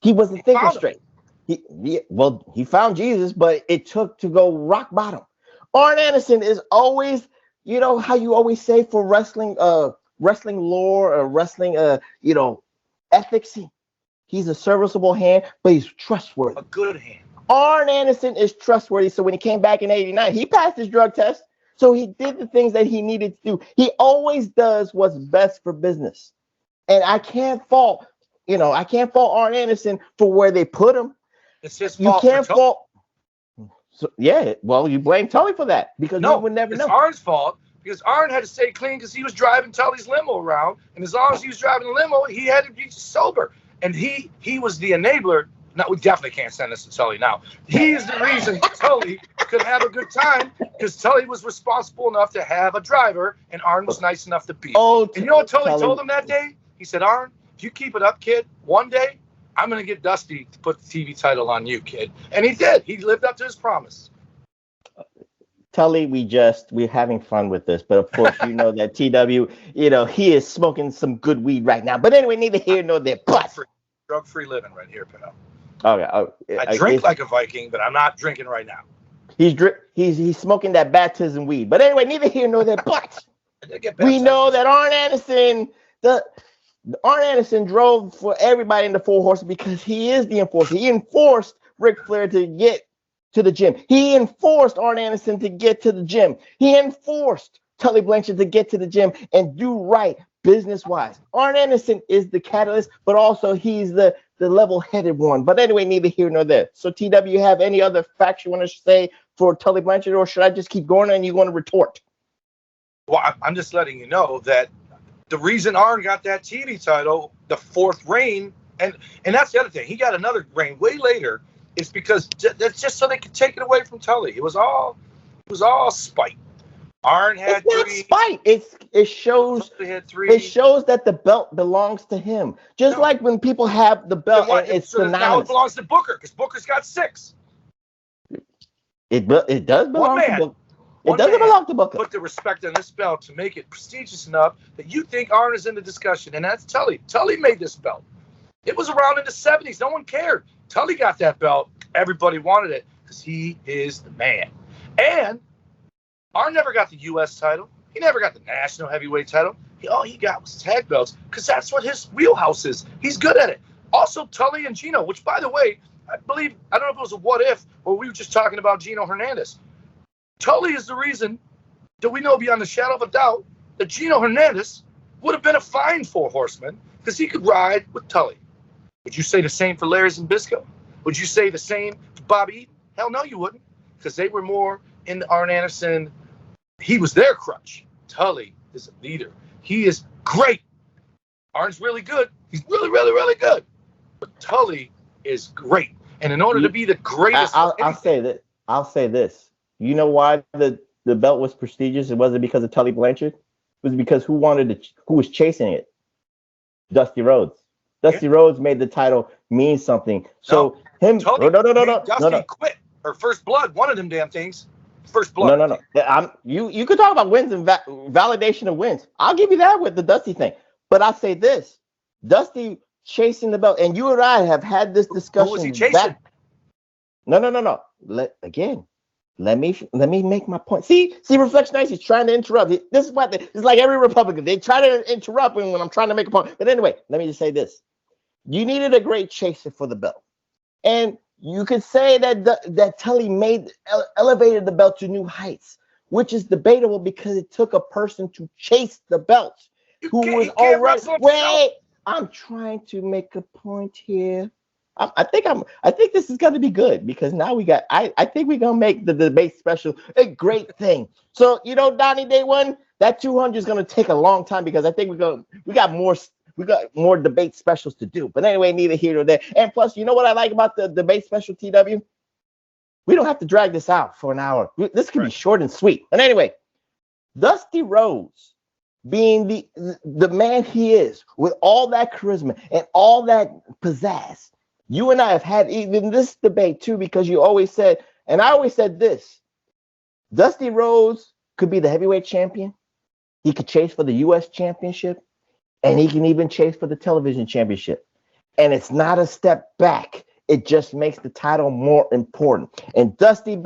He wasn't thinking straight. He found Jesus, but it took to go rock bottom. Arn Anderson is always, how you always say for wrestling lore or wrestling, ethics. He's a serviceable hand, but he's trustworthy. A good hand. Arn Anderson is trustworthy. So when he came back in '89, he passed his drug test. So he did the things that he needed to do. He always does what's best for business. And I can't fault Arn Anderson for where they put him. It's his fault. You can't fault. So, you blame Tully for that, because no one would never know. It's Arn's fault, because Arn had to stay clean because he was driving Tully's limo around. And as long as he was driving the limo, he had to be sober. And he was the enabler. No, we definitely can't send this to Tully now. He's the reason Tully could have a good time, because Tully was responsible enough to have a driver, and Arn was nice enough to beat. And you know what Tully told him that day? He said, Arn, if you keep it up, kid, one day I'm going to get Dusty to put the TV title on you, kid. And he did. He lived up to his promise. Tully, we're having fun with this, but of course, that TW, he is smoking some good weed right now. But anyway, neither here nor there. But drug-free living right here, pal. Okay. I drink like a Viking, but I'm not drinking right now. He's smoking that baptism weed. But anyway, neither here nor there. But we know that Arn Anderson drove for everybody in the Four Horsemen because he is the enforcer. He enforced Ric Flair to get to the gym. He enforced Arn Anderson to get to the gym. He enforced Tully Blanchard to get to the gym and do right business-wise. Arn Anderson is the catalyst, but also he's the level-headed one. But anyway, neither here nor there. So, TW, you have any other facts you want to say for Tully Blanchard, or should I just keep going and you want to retort? Well, I'm just letting you know that the reason Arn got that TV title, the fourth reign, and that's the other thing. He got another reign way later. Is because that's just so they could take it away from Tully. It was all spite. Arn had it's three. Not spite. It shows. Had three. It shows that the belt belongs to him. Just like when people have the belt, and it's synonymous. Now it belongs to Booker because Booker's got 6. It does belong to Booker. It doesn't belong to Booker. Put the respect on this belt to make it prestigious enough that you think Arn is in the discussion, and that's Tully. Tully made this belt. It was around in the 70s. No one cared. Tully got that belt. Everybody wanted it because he is the man. And Arn never got the U.S. title. He never got the national heavyweight title. All he got was tag belts because that's what his wheelhouse is. He's good at it. Also, Tully and Gino, which, by the way, I don't know if it was a what if or we were just talking about Gino Hernandez. Tully is the reason that we know beyond the shadow of a doubt that Gino Hernandez would have been a fine 4 horseman because he could ride with Tully. Would you say the same for Larry Zbyszko? Would you say the same for Bobby Eaton? Hell no, you wouldn't, because they were more in the Arn Anderson. He was their crutch. Tully is a leader. He is great. Arn's really good. He's really, really, really good. But Tully is great. And in order to be the greatest, I'll say this. You know why the belt was prestigious? It wasn't because of Tully Blanchard. It was because who was chasing it? Dusty Rhodes. Dusty Rhodes made the title mean something. So Dusty quit. Or First Blood, one of them damn things. First Blood. No. You could talk about wins and validation of wins. I'll give you that with the Dusty thing. But I'll say this. Dusty chasing the belt, and you and I have had this discussion. Who was he chasing? No. Let me make my point. See, Reflection Nice, he's trying to interrupt. This is what it's like every Republican. They try to interrupt when I'm trying to make a point. But anyway, let me just say this. You needed a great chaser for the belt. And you could say that Tully elevated the belt to new heights, which is debatable because it took a person to chase the belt who was already. Wait, I'm trying to make a point here. I think this is going to be good because now I think we're going to make the debate special a great thing. So, Donnie, day one, that 200 is going to take a long time because I think we got more debate specials to do. But anyway, neither here nor there. And plus, you know what I like about the debate special, TW? We don't have to drag this out for an hour. This could be short and sweet. But anyway, Dusty Rhodes, being the man he is, with all that charisma and all that pizzazz, you and I have had even this debate too, because you always said, and I always said this, Dusty Rhodes could be the heavyweight champion. He could chase for the U.S. championship, and he can even chase for the television championship. And it's not a step back. It just makes the title more important. And Dusty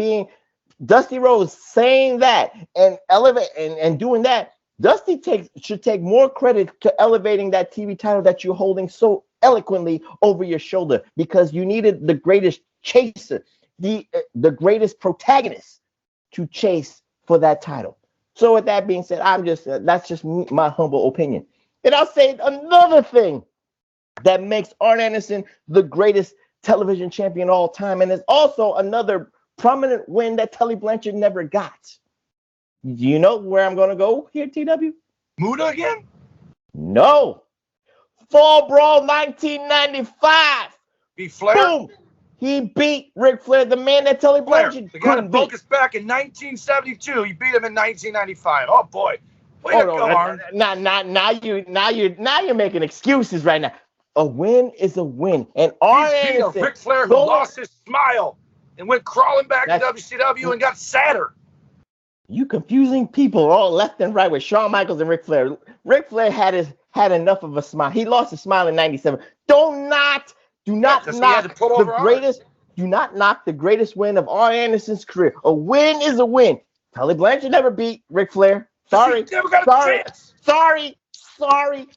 Rhodes saying that and elevate and doing that, Dusty should take more credit to elevating that TV title that you're holding so eloquently over your shoulder, because you needed the greatest chaser, the greatest protagonist to chase for that title. So with that being said, that's just my humble opinion. And I'll say another thing that makes Arn Anderson the greatest television champion of all time, and it's also another prominent win that Tully Blanchard never got. Do you know where I'm going to go here, TW? Muda again? No. Fall Brawl 1995. Beat Flair? Boom. He beat Ric Flair, the man that Tully Blanchard the guy that broke his back in 1972. He beat him in 1995. Oh boy. Way to go, Arn. Now you're making excuses right now. A win is a win. And Arn Anderson, Ric Flair who lost his smile and went crawling back to WCW and got sadder. You confusing people all left and right with Shawn Michaels and Ric Flair. Ric Flair had enough of a smile. He lost his smile in 97. Do not knock the greatest. Do not knock the greatest win of Arn Anderson's career. A win is a win. Tully Blanchard never beat Ric Flair. Sorry. He never got a chance. Sorry.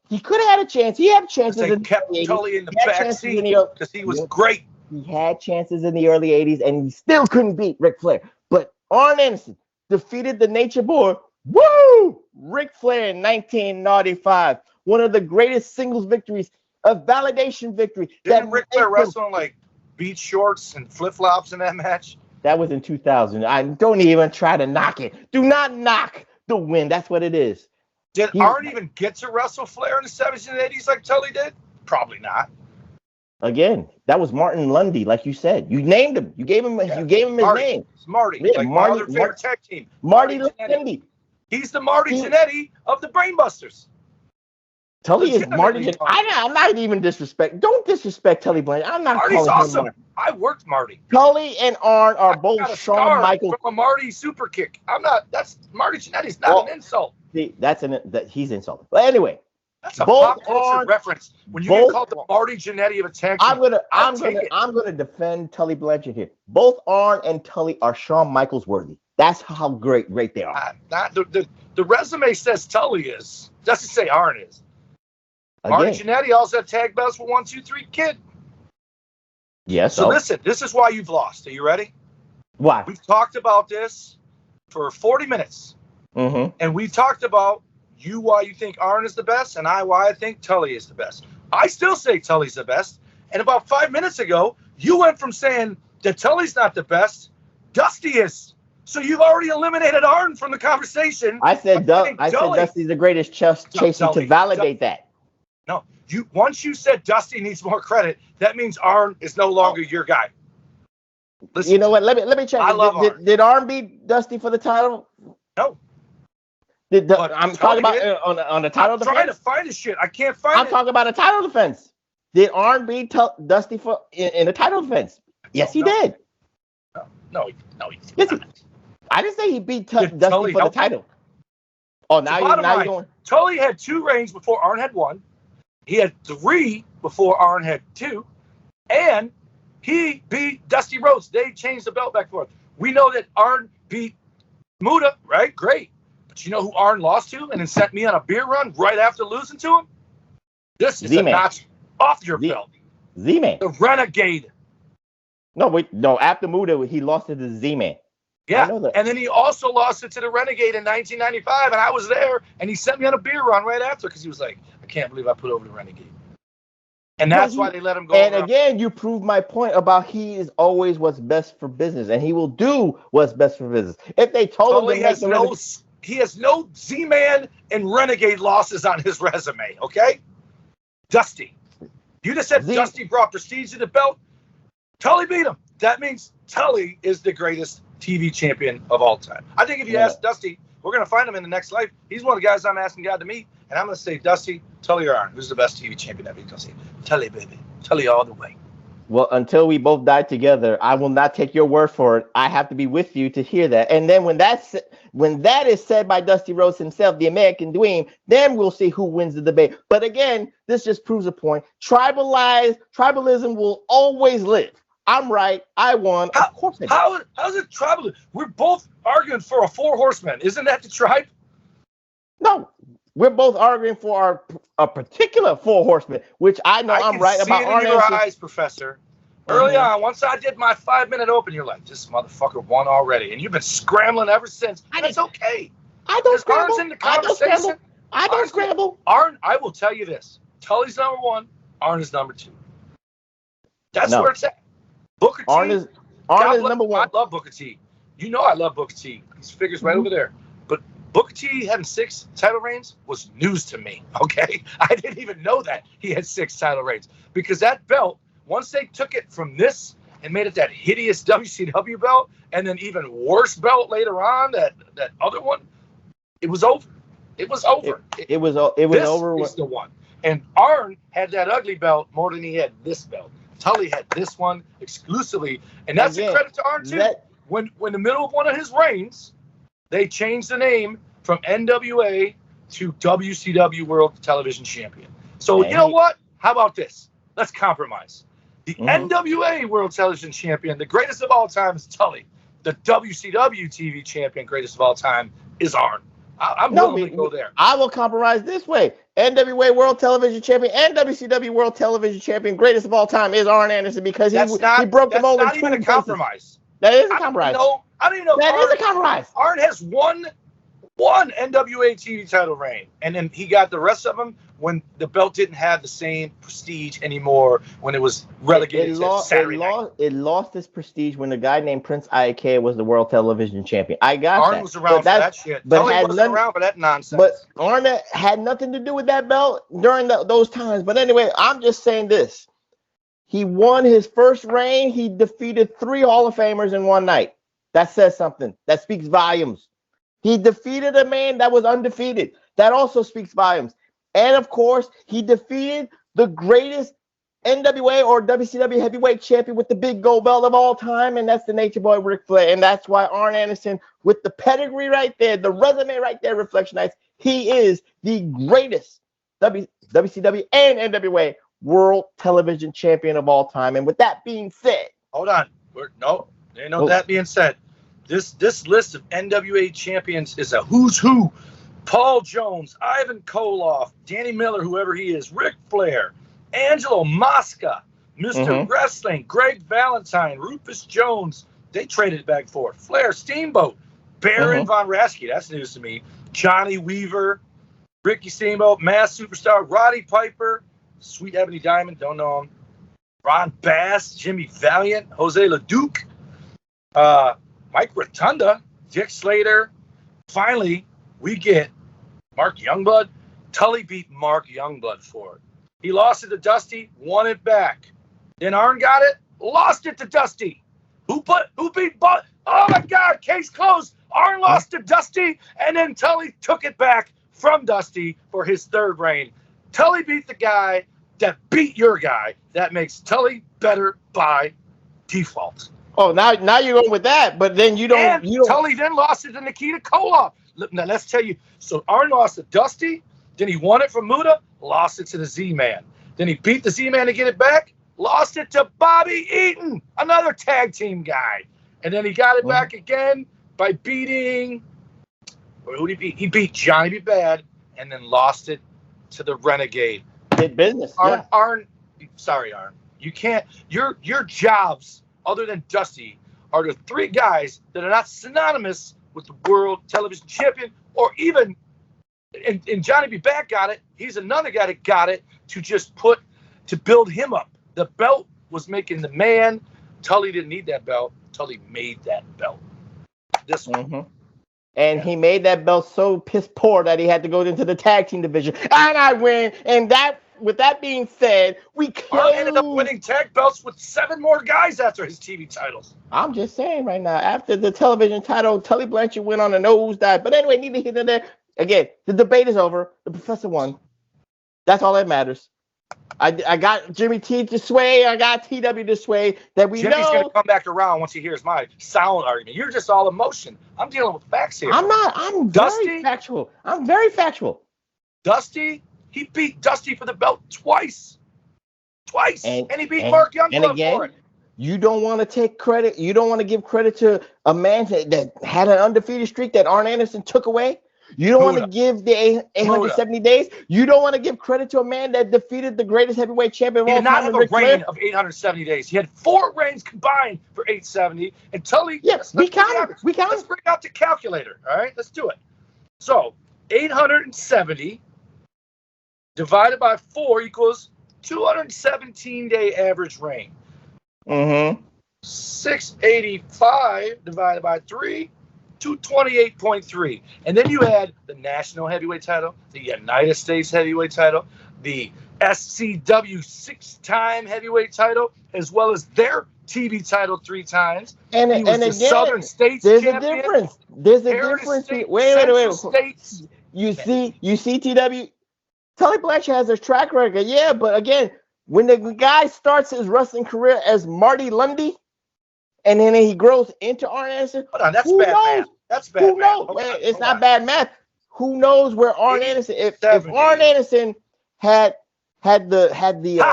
He could have had a chance. He had chances. They kept Tully in the back seat because he was great. He had chances in the early 80s, and he still couldn't beat Ric Flair. But Arn Anderson defeated the Nature Boy. Woo! Ric Flair in 1995. One of the greatest singles victories, a validation victory. Didn't Ric Flair wrestle in like beach shorts and flip-flops in that match? That was in 2000. I don't even try to knock it. Do not knock the win. That's what it is. Did Arn even get to wrestle Flair in the 70s and 80s like Tully did? Probably not. Again, that was Martin Lundy, like you said. You named him. You gave him his name. It's Marty. Yeah, like my other favorite tag team. Marty Lundy. He's the Marty Jannetty of the Brainbusters. Tully is Marty. I'm not even Don't disrespect Tully Blanchard. I'm not Marty's calling awesome. him Marty. I worked Marty. Tully and Arn are both Shawn Michaels. From a Marty super kick. That's Marty Jannetty's not an insult. See, he's insulted. But anyway, that's a pop culture reference. When you get called the Marty Jannetty of a tag team, I'm gonna defend Tully Blanchard here. Both Arn and Tully are Shawn Michaels worthy. That's how great they are. The resume says Tully is. Doesn't say Arn is. Marty Jannetty also had tag belts for 1, 2, 3 Kid. Yes. So listen, this is why you've lost. Are you ready? Why? We've talked about this for 40 minutes. Mm-hmm. And we talked about why you think Arn is the best, and why I think Tully is the best. I still say Tully's the best. And about 5 minutes ago, you went from saying that Tully's not the best, Dusty is. So you've already eliminated Arn from the conversation. I said Dusty's the greatest chaser to validate that. No, once you said Dusty needs more credit, that means Arn is no longer your guy. Listen, you know what? Let me check. I love Arn. Did Arn beat Dusty for the title? No. I'm talking about on the title defense. I'm trying to find this shit. I can't find it. I'm talking about a title defense. Did Arn beat Dusty in a title defense? Yes, he did. No, he did not. I didn't say he beat Dusty for the title. Oh, now you're going. Tully had 2 reigns before Arn had 1. He had 3 before Arn had 2. And he beat Dusty Rhodes. They changed the belt back and forth. We know that Arn beat Muta, right? Great. But you know who Arn lost to and then sent me on a beer run right after losing to him? This is a notch off your belt. Z-Man. The Renegade. No, after Muta, he lost to the Z-Man. Yeah, and then he also lost it to the Renegade in 1995, and I was there, and he sent me on a beer run right after because he was like, I can't believe I put over the Renegade. And that's why they let him go. And again, you proved my point about he is always what's best for business, and he will do what's best for business. If they told him he has no Z-Man and Renegade losses on his resume, okay? Dusty. You just said Dusty brought prestige to the belt. Tully beat him. That means Tully is the greatest TV champion of all time. I think if you ask Dusty, we're going to find him in the next life. He's one of the guys I'm asking God to meet, and I'm going to say, Dusty, Tully or Arn, who's the best TV champion ever? He's going to say, Tully, baby. Tully all the way. Well, until we both die together, I will not take your word for it. I have to be with you to hear that. And then when that is said by Dusty Rhodes himself, the American Dream, then we'll see who wins the debate. But again, this just proves a point. Tribalism will always live. I'm right. I won. Of course I did. How's it tribal? We're both arguing for a 4 horsemen. Isn't that the tribe? No. We're both arguing for a particular 4 horsemen, which I know I'm right about. I can see it in your eyes, Professor. Early on, once I did my 5-minute open, you're like, this motherfucker won already. And you've been scrambling ever since. That's okay. I don't scramble. Arn's in the conversation. I don't scramble. Arn, I will tell you this. Tully's number 1. Arn is number 2. That's where it's at. Booker T. Arn is number 1. I love Booker T. You know I love Booker T. His figure's right over there. But Booker T having 6 title reigns was news to me, okay? I didn't even know that he had 6 title reigns. Because that belt, once they took it from this and made it that hideous WCW belt, and then even worse belt later on, that other one, it was over. It was over. It was over. This is the one. And Arn had that ugly belt more than he had this belt. Tully had this one exclusively, and that's a credit to Arn too. When in the middle of one of his reigns, they changed the name from NWA to WCW World Television Champion. So you know what? How about this? Let's compromise. The NWA World Television Champion, the greatest of all time, is Tully. The WCW TV Champion, greatest of all time, is Arn. I'm willing to go there. I will compromise this way. NWA World Television Champion and WCW World Television Champion, greatest of all time, is Arn Anderson because he broke the mold in 2 even a compromise. That is a compromise. I don't even know. That is a compromise. Arn has one NWA TV title reign, and then he got the rest of them when the belt didn't have the same prestige anymore, when it was relegated to Saturday night. It lost its prestige when a guy named Prince Iake was the World Television Champion. I got Arn that. was around for that shit. But Tully wasn't around for that nonsense. But Arn had nothing to do with that belt during those times. But anyway, I'm just saying this. He won his first reign. He defeated 3 Hall of Famers in one night. That says something. That speaks volumes. He defeated a man that was undefeated. That also speaks volumes. And of course, he defeated the greatest NWA or WCW heavyweight champion with the big gold belt of all time, and that's the Nature Boy Ric Flair. And that's why Arn Anderson, with the pedigree right there, the resume right there, Reflectionites, he is the greatest WCW and NWA World Television Champion of all time. And with that being said, hold on. That being said, this list of NWA champions is a who's who. Paul Jones, Ivan Koloff, Danny Miller, whoever he is, Ric Flair, Angelo Mosca, Mr. Wrestling, Greg Valentine, Rufus Jones. They traded back and forth. Flair, Steamboat, Baron Von Raschke. That's news to me. Johnny Weaver, Ricky Steamboat, Mass Superstar, Roddy Piper, Sweet Ebony Diamond, don't know him. Ron Bass, Jimmy Valiant, Jose LeDuc, Mike Rotunda, Dick Slater. Finally, we get Mark Youngblood. Tully beat Mark Youngblood for it. He lost it to Dusty, won it back. Then Arn got it, lost it to Dusty. Who beat Bud? Oh my God, case closed. Arn lost to Dusty, and then Tully took it back from Dusty for his third reign. Tully beat the guy that beat your guy. That makes Tully better by default. Oh, now you're going with that, but then you don't. And Tully then lost it to Nikita Koloff. Now let's tell you. So Arn lost to Dusty, then he won it from Muta, lost it to the Z-Man. Then he beat the Z-Man to get it back, lost it to Bobby Eaton, another tag team guy. And then he got it back again by beating. Who did he beat? He beat Johnny B. Bad, and then lost it to the Renegade. Did business. Arn. Sorry, Arn. You can't. Your jobs, other than Dusty, are the 3 guys that are not synonymous with the World Television Champion, or even, and Johnny B. Bad got it. He's another guy that got it to build him up. The belt was making the man. Tully didn't need that belt. Tully made that belt. This one. And he made that belt so piss poor that he had to go into the tag team division. And I win. And with that being said, Arn ended up winning tag belts with 7 more guys after his TV titles. I'm just saying right now, after the television title, Tully Blanchard went on a nosedive. But anyway, neither here nor there. Again, the debate is over. The professor won. That's all that matters. I got Jimmy T to sway. I got TW to sway. Jimmy's going to come back around once he hears my sound argument. You're just all emotion. I'm dealing with facts here. I'm not. I'm very factual. I'm very factual. Dusty, he beat Dusty for the belt twice. And he beat Mark Youngblood for it. You don't want to take credit. You don't want to give credit to a man that had an undefeated streak that Arn Anderson took away. You don't want to give the 870 days. You don't want to give credit to a man that defeated the greatest heavyweight champion of all time. He did not have a reign of 870 days. He had 4 reigns combined for 870. And Tully, yes, we count. Let's bring out the calculator. All right, let's do it. So 870 divided by 4 equals 217-day average reign. 685 divided by 3. 228.3. And then you had the national heavyweight title, the United States heavyweight title, the SCW 6-time heavyweight title, as well as their TV title 3 times. And he was again, Southern States there's champion. A difference. There's a difference. Wait. States. You see, TW, Tully Blanchard has a track record, yeah, but again, when the guy starts his wrestling career as Marty Lundy, and then he grows into Arn Anderson. Hold on, that's bad math. That's bad math. Who knows? It's not bad math. Who knows where Arn Anderson? If Arn Anderson had the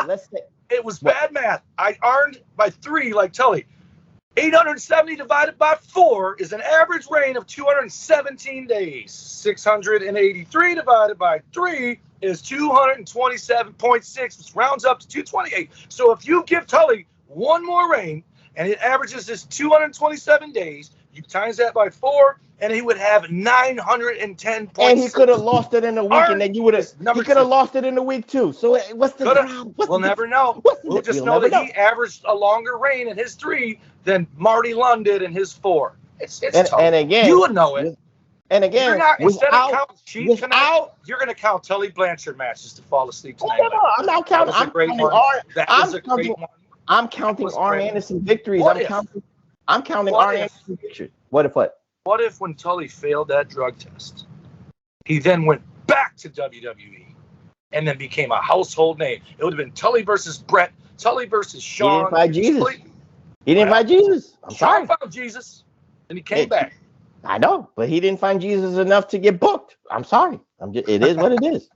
let's say it was bad math. I earned by 3 like Tully. 870 divided by 4 is an average reign of 217 days. 683 divided by 3 is 227.6, which rounds up to 228. So if you give Tully one more reign, and it averages this 227 days, you times that by 4, and he would have 910 points. And he could have lost it in a week, and then you would have. He could have lost it in a week too. So what's the problem? We'll never know. We'll just know that he averaged a longer reign in his 3 than Marty Lund did in his 4. It's tough. And again, you would know it. And again, you're not, instead of counting sheep tonight, you're going to count Tully Blanchard matches to fall asleep tonight. No, I'm not counting. I'm counting Arn Anderson victories. I'm counting Arn Anderson victories. What if when Tully failed that drug test, he then went back to WWE and then became a household name? It would have been Tully versus Brett, Tully versus Shawn. He didn't fight Jesus. He didn't fight Jesus. I'm sorry. Shawn found Jesus, and he came back. I know, but he didn't find Jesus enough to get booked. I'm sorry. It is what it is.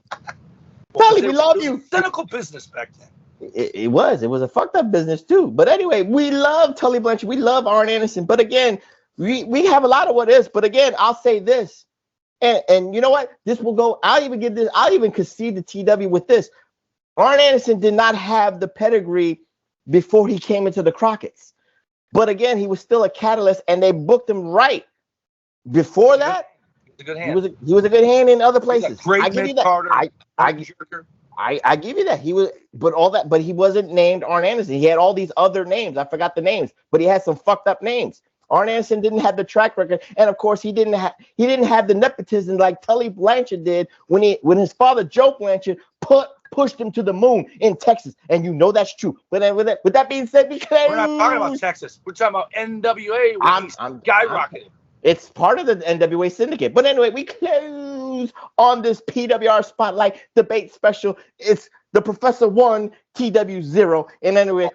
Tully, we love you. Cynical business back then. It was a fucked up business too. But anyway, we love Tully Blanchard. We love Arn Anderson. But again, we have a lot of what ifs. But again, I'll say this, and you know what? This will go. I'll even concede to TW with this. Arn Anderson did not have the pedigree before he came into the Crockett's. But again, he was still a catalyst, and they booked him right. Before that, he was a good hand in other places. I give you that. I give you that. He was, but he wasn't named Arn Anderson. He had all these other names. I forgot the names, but he had some fucked up names. Arn Anderson didn't have the track record, and of course, he didn't have the nepotism like Tully Blanchard did when his father Joe Blanchard pushed him to the moon in Texas, and you know that's true. But then with that being said, we're not talking about Texas. We're talking about NWA. I'm skyrocketing. It's part of the NWA syndicate. But anyway, we close on this PWR Spotlight debate special. It's the Professor 1, TW0. And anyway,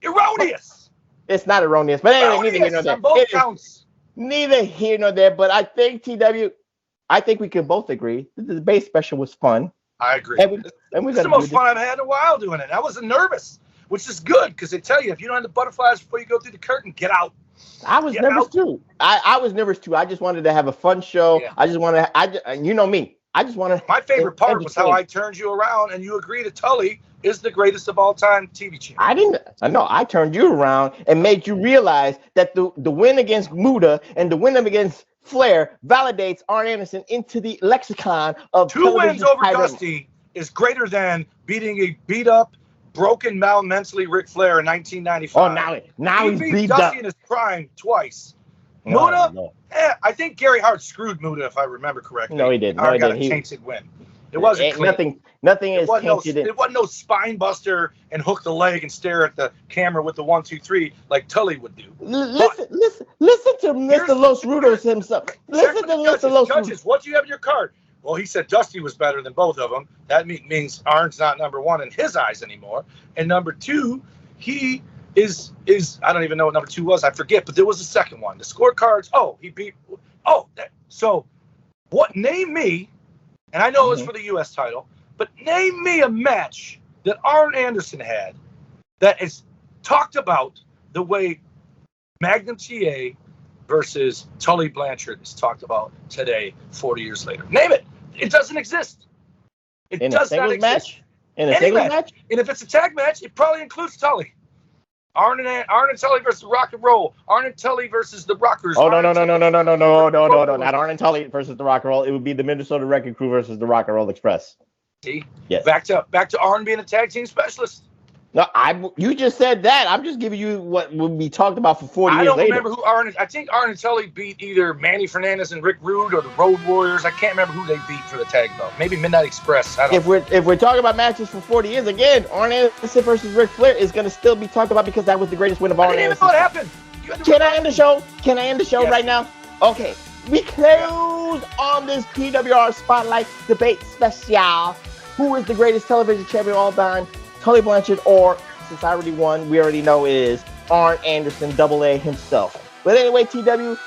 erroneous. It's not erroneous. But anyway, neither here nor there. Both counts. Neither here nor there. But I think we can both agree that the debate special was fun. I agree. It's the most fun I've had in a while doing it. I wasn't nervous, which is good because they tell you if you don't have the butterflies before you go through the curtain, get out. I was nervous too. I was nervous too. I just wanted to have a fun show. Yeah. I just wanted. you know me. I just wanted. My favorite part was how I turned you around and you agreed that Tully is the greatest of all time TV champion. I didn't. No, I turned you around and made you realize that the win against Muda and the win against Flair validates Arn Anderson into the lexicon of 2 wins over Dusty is greater than beating a beat up, broken down mentally Ric Flair in 1995. Oh, now he's beat Dusty up in his prime twice. Muda, I think Gary Hart screwed Muda if I remember correctly. No, he didn't. Hart got a tainted win. It wasn't clean. Nothing is tainted. It wasn't no spine buster and hook the leg and stare at the camera with the 1, 2, 3 like Tully would do. Listen to Mr. Los Rudos himself. Listen to Mr. Los Rudos. What do you have in your card? Well, he said Dusty was better than both of them. That means Arn's not number 1 in his eyes anymore. And number 2, he is I don't even know what number 2 was. I forget, but there was a second one. The scorecards. He beat. So what? Name me, and I know it was for the U.S. title, but name me a match that Arn Anderson had that is talked about the way Magnum TA versus Tully Blanchard is talked about today, 40 years later. Name it. It doesn't exist. It does not exist. In a singles match? And if it's a tag match, it probably includes Tully. Arn and Tully versus Rock and Roll. Arn and Tully versus the Rockers. Oh, no. Not Arn and Tully versus the Rock and Roll. It would be the Minnesota Wrecking Crew versus the Rock and Roll Express. See? Yes. Back to Arn being a tag team specialist. No, you just said that. I'm just giving you what would be talked about for 40 years later. I don't remember who Arn is. I think Arn and Tully beat either Manny Fernandez and Rick Rude or the Road Warriors. I can't remember who they beat for the tag belt. Maybe Midnight Express. If we're talking about matches for 40 years, again, Arn Anderson versus Ric Flair is going to still be talked about because that was the greatest win of Arn Anderson. I didn't even know what happened. Can I end the show? Yes. Right now? Okay. We close on this PWR Spotlight Debate Special. Who is the greatest television champion of all time? Tully Blanchard, or since I already won, we already know it is Arn Anderson, Double A himself. But anyway, TW,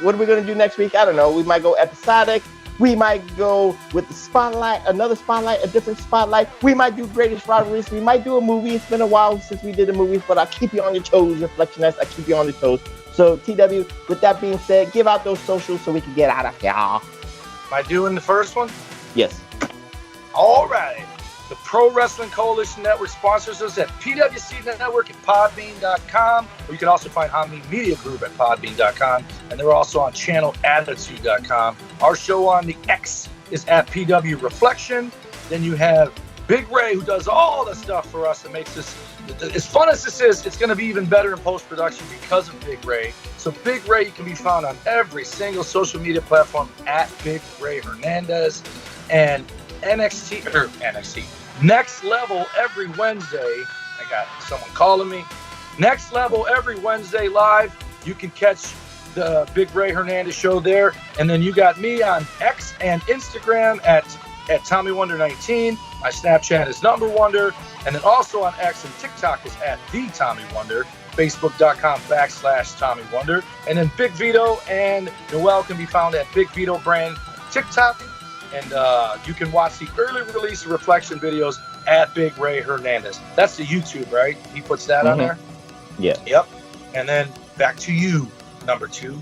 what are we going to do next week? I don't know. We might go episodic. We might go with the spotlight, another spotlight, a different spotlight. We might do greatest rivalries. We might do a movie. It's been a while since we did a movie, but I'll keep you on your toes, Reflectionists. I keep you on your toes. So, TW, with that being said, give out those socials so we can get out of here. Am I doing the first one? Yes. All right. The Pro Wrestling Coalition Network sponsors us at PWC Network at Podbean.com, or you can also find Hameen Media Group at Podbean.com, and they're also on ChannelAttitude.com. Our show on the X is at PW Reflection. Then you have Big Ray, who does all the stuff for us that makes this, as fun as this is, it's going to be even better in post-production because of Big Ray. So Big Ray can be found on every single social media platform at Big Ray Hernandez. And NXT, Next Level every Wednesday. I got someone calling me. Next Level every Wednesday live. You can catch the Big Ray Hernandez show there. And then you got me on X and Instagram at TommyWonder19. My Snapchat is NumberWonder. And then also on X and TikTok is at TheTommyWonder. Facebook.com/Tommy Wonder. And then Big Vito and Noel can be found at Big Vito Brand TikTok. And you can watch the early release reflection videos at Big Ray Hernandez. That's the YouTube, right? He puts that on there? Yeah. Yep. And then back to you, number 2.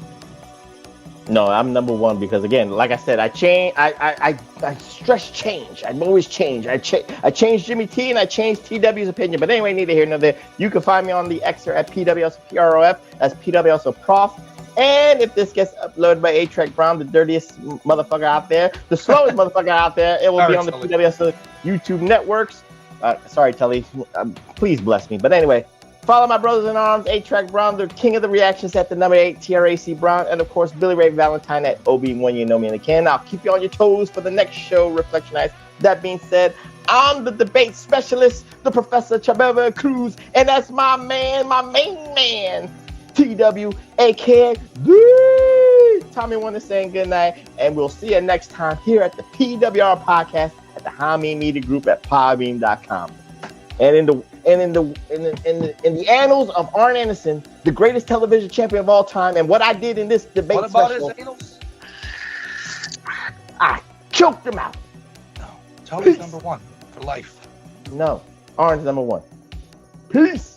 No, I'm number 1 because, again, like I said, I change. I stress change. I always change. I changed Jimmy T and I changed TW's opinion. But anyway, neither here nor there. You can find me on the Xer at PWSPROF. That's PWSProf. And if this gets uploaded by A-Track Brown, the dirtiest motherfucker out there, the slowest motherfucker out there, it will be on the PWS YouTube networks. Sorry, Tully. Please bless me. But anyway, follow my brothers in arms, A-Track Brown, the king of the reactions at the number 8, TRAC Brown, and of course, Billy Ray Valentine at OB1, you know me and the can. I'll keep you on your toes for the next show, Reflectionize. That being said, I'm the debate specialist, the Professor Chabeva Cruz, and that's my man, my main man, TW, aka Tommy Wonder saying good night, and we'll see you next time here at the PWR podcast at the Hameen Media Group at Podbean.com. And in the annals of Arn Anderson, the greatest television champion of all time, and what I did in this debate what about special, his annals? I choked him out. No, Tully's number 1 for life. No, Arn's number 1. Peace.